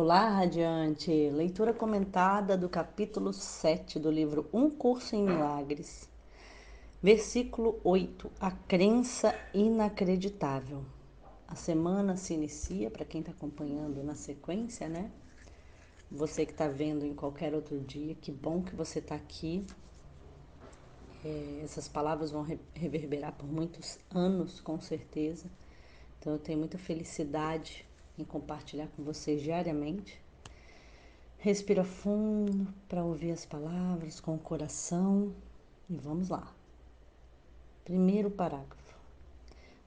Olá, Radiante! Leitura comentada do capítulo 7 do livro Um Curso em Milagres. Versículo 8. A crença inacreditável. A semana se inicia, para quem está acompanhando na sequência, né? Você que está vendo em qualquer outro dia, que bom que você está aqui. Essas palavras vão reverberar por muitos anos, com certeza. Então eu tenho muita felicidade em compartilhar com vocês diariamente. Respira fundo para ouvir as palavras com o coração e vamos lá. Primeiro parágrafo.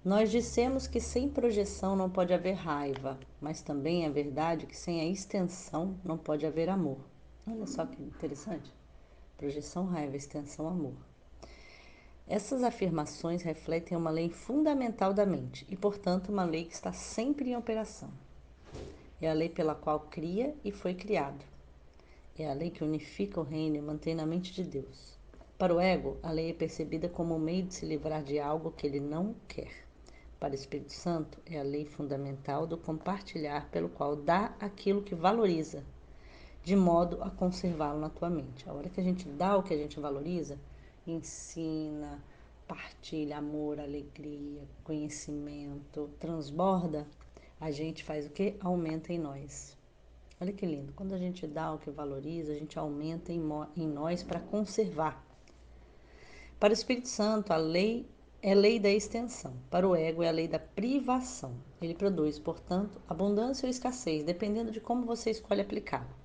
Nós dissemos que sem projeção não pode haver raiva, mas também é verdade que sem a extensão não pode haver amor. Olha só que interessante. Projeção, raiva, extensão, amor. Essas afirmações refletem uma lei fundamental da mente e, portanto, uma lei que está sempre em operação. É a lei pela qual cria e foi criado. É a lei que unifica o reino e mantém na mente de Deus. Para o ego, a lei é percebida como um meio de se livrar de algo que ele não quer. Para o Espírito Santo, é a lei fundamental do compartilhar pelo qual dá aquilo que valoriza, de modo a conservá-lo na tua mente. A hora que a gente dá o que a gente valoriza, ensina, partilha amor, alegria, conhecimento, transborda, a gente faz o quê? Aumenta em nós. Olha que lindo, quando a gente dá o que valoriza, a gente aumenta em nós para conservar. Para o Espírito Santo, a lei é lei da extensão. Para o ego, é a lei da privação. Ele produz, portanto, abundância ou escassez, dependendo de como você escolhe aplicá-lo.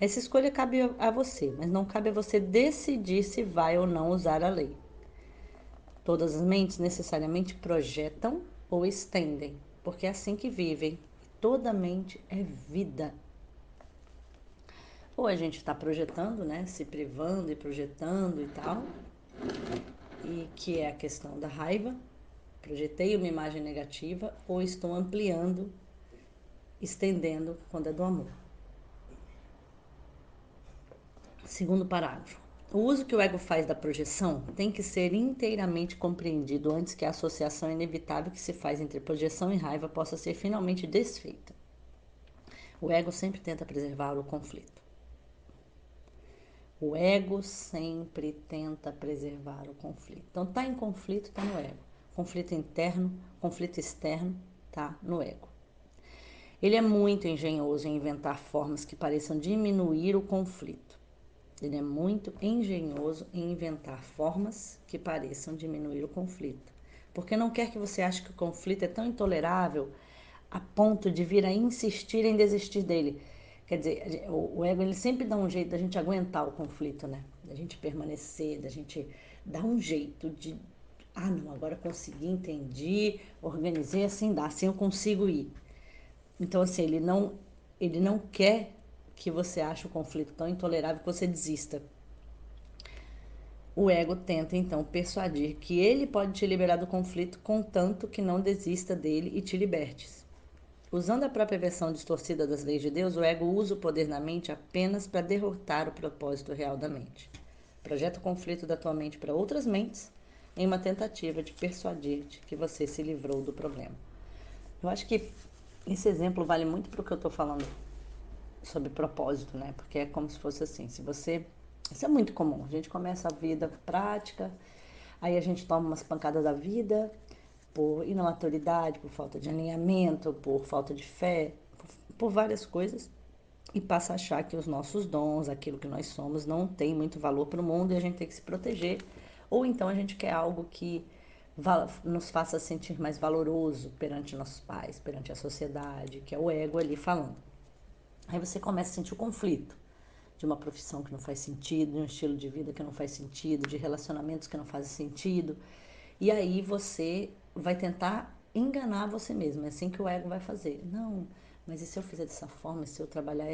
Essa escolha cabe a você, mas não cabe a você decidir se vai ou não usar a lei. Todas as mentes necessariamente projetam ou estendem, porque é assim que vivem. Toda mente é vida. Ou a gente está projetando, né? Se privando e projetando e tal. E que é a questão da raiva. Projetei uma imagem negativa ou estou ampliando, estendendo quando é do amor. Segundo parágrafo. O uso que o ego faz da projeção tem que ser inteiramente compreendido antes que a associação inevitável que se faz entre projeção e raiva possa ser finalmente desfeita. O ego sempre tenta preservar o conflito. O ego sempre tenta preservar o conflito. Então, tá em conflito, tá no ego. Conflito interno, conflito externo, tá no ego. Ele é muito engenhoso em inventar formas que pareçam diminuir o conflito. Ele é muito engenhoso em inventar formas que pareçam diminuir o conflito. Porque não quer que você ache que o conflito é tão intolerável a ponto de vir a insistir em desistir dele. Quer dizer, o ego ele sempre dá um jeito da gente aguentar o conflito, né? Da gente permanecer, da gente dar um jeito de... Ah, não, agora consegui, entendi, organizei, assim dá, assim eu consigo ir. Então, assim, ele não quer que você ache o conflito tão intolerável que você desista. O ego tenta, então, persuadir que ele pode te liberar do conflito, contanto que não desista dele e te libertes. Usando a própria versão distorcida das leis de Deus, o ego usa o poder na mente apenas para derrotar o propósito real da mente. Projeta o conflito da tua mente para outras mentes em uma tentativa de persuadir-te que você se livrou do problema. Eu acho que esse exemplo vale muito para o que eu estou falando sobre propósito, né? Porque é como se fosse assim, se você... Isso é muito comum, a gente começa a vida prática, aí a gente toma umas pancadas da vida por imaturidade, por falta de alinhamento, por falta de fé, por várias coisas, e passa a achar que os nossos dons, aquilo que nós somos, não tem muito valor para o mundo e a gente tem que se proteger. Ou então a gente quer algo que nos faça sentir mais valoroso perante nossos pais, perante a sociedade, que é o ego ali falando. Aí você começa a sentir o conflito de uma profissão que não faz sentido, de um estilo de vida que não faz sentido, de relacionamentos que não fazem sentido. E aí você vai tentar enganar você mesmo. É assim que o ego vai fazer. Não, mas e se eu fizer dessa forma, se eu trabalhar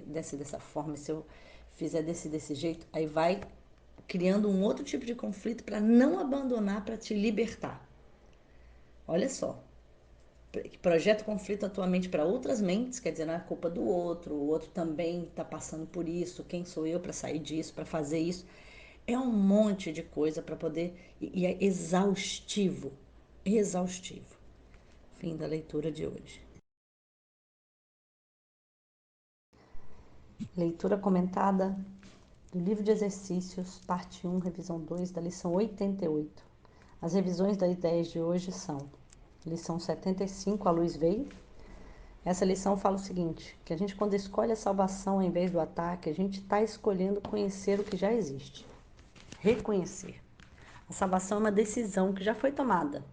dessa forma, se eu fizer desse jeito, aí vai criando um outro tipo de conflito para não abandonar, para te libertar. Olha só, projeta o conflito atualmente para outras mentes, quer dizer, não é culpa do outro, o outro também está passando por isso, quem sou eu para sair disso, para fazer isso? É um monte de coisa para poder, e é exaustivo, exaustivo. Fim da leitura de hoje. Leitura comentada do livro de exercícios, parte 1, revisão 2, da lição 88. As revisões das ideias de hoje são: lição 75, a luz veio. Essa lição fala o seguinte, que a gente, quando escolhe a salvação em vez do ataque, a gente está escolhendo conhecer o que já existe. Reconhecer. A salvação é uma decisão que já foi tomada.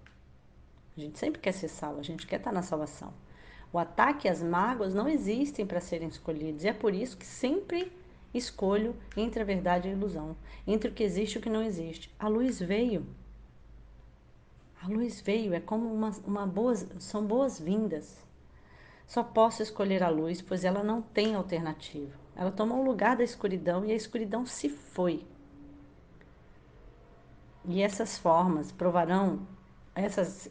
A gente sempre quer ser salvo, a gente quer estar na salvação. O ataque e as mágoas não existem para serem escolhidos, e é por isso que sempre escolho entre a verdade e a ilusão, entre o que existe e o que não existe. A luz veio. A luz veio, é como são boas-vindas. Só posso escolher a luz, pois ela não tem alternativa. Ela toma o lugar da escuridão e a escuridão se foi. E essas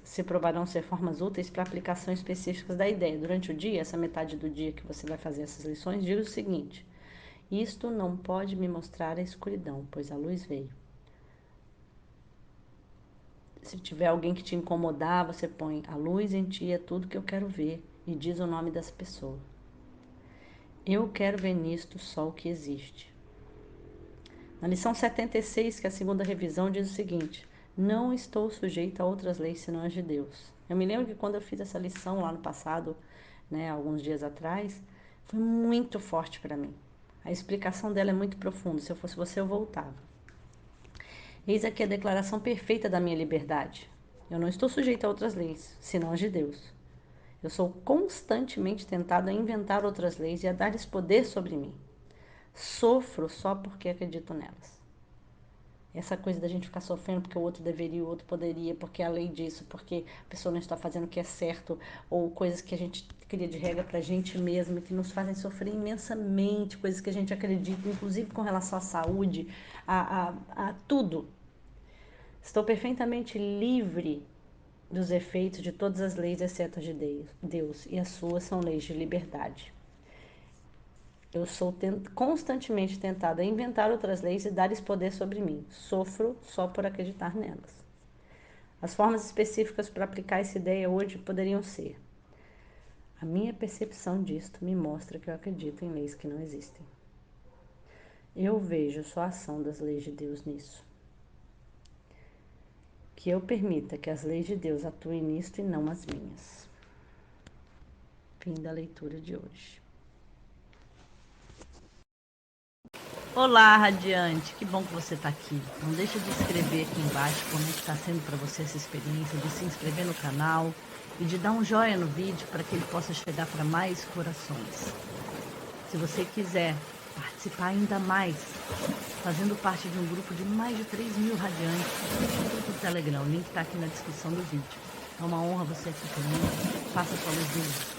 se provarão ser formas úteis para aplicações específicas da ideia. Durante o dia, essa metade do dia que você vai fazer essas lições, diga o seguinte: isto não pode me mostrar a escuridão, pois a luz veio. Se tiver alguém que te incomodar, você põe: a luz em ti é tudo que eu quero ver, e diz o nome dessa pessoa. Eu quero ver nisto só o que existe. Na lição 76, que é a segunda revisão, diz o seguinte: não estou sujeito a outras leis senão as de Deus. Eu me lembro que quando eu fiz essa lição lá no passado, alguns dias atrás, foi muito forte para mim. A explicação dela é muito profunda. Se eu fosse você, eu voltava. Eis aqui a declaração perfeita da minha liberdade. Eu não estou sujeito a outras leis, senão as de Deus. Eu sou constantemente tentado a inventar outras leis e a dar-lhes poder sobre mim. Sofro só porque acredito nelas. Essa coisa da gente ficar sofrendo porque o outro deveria, o outro poderia, porque a lei disso, porque a pessoa não está fazendo o que é certo, ou coisas que a gente cria de regra pra gente mesmo e que nos fazem sofrer imensamente, coisas que a gente acredita, inclusive com relação à saúde, a tudo. Estou perfeitamente livre dos efeitos de todas as leis, exceto as de Deus, e as suas são leis de liberdade. Eu sou constantemente tentada a inventar outras leis e dar-lhes poder sobre mim. Sofro só por acreditar nelas. As formas específicas para aplicar essa ideia hoje poderiam ser: a minha percepção disto me mostra que eu acredito em leis que não existem. Eu vejo só a ação das leis de Deus nisso. Que eu permita que as leis de Deus atuem nisto e não as minhas. Fim da leitura de hoje. Olá, Radiante! Que bom que você está aqui. Não deixa de escrever aqui embaixo como é que está sendo para você essa experiência, de se inscrever no canal e de dar um joinha no vídeo para que ele possa chegar para mais corações. Se você quiser participar ainda mais, fazendo parte de um grupo de mais de 3.000 radiantes, no grupo do Telegram, o link está aqui na descrição do vídeo. É uma honra você aqui comigo. Faça sua luz brilhar.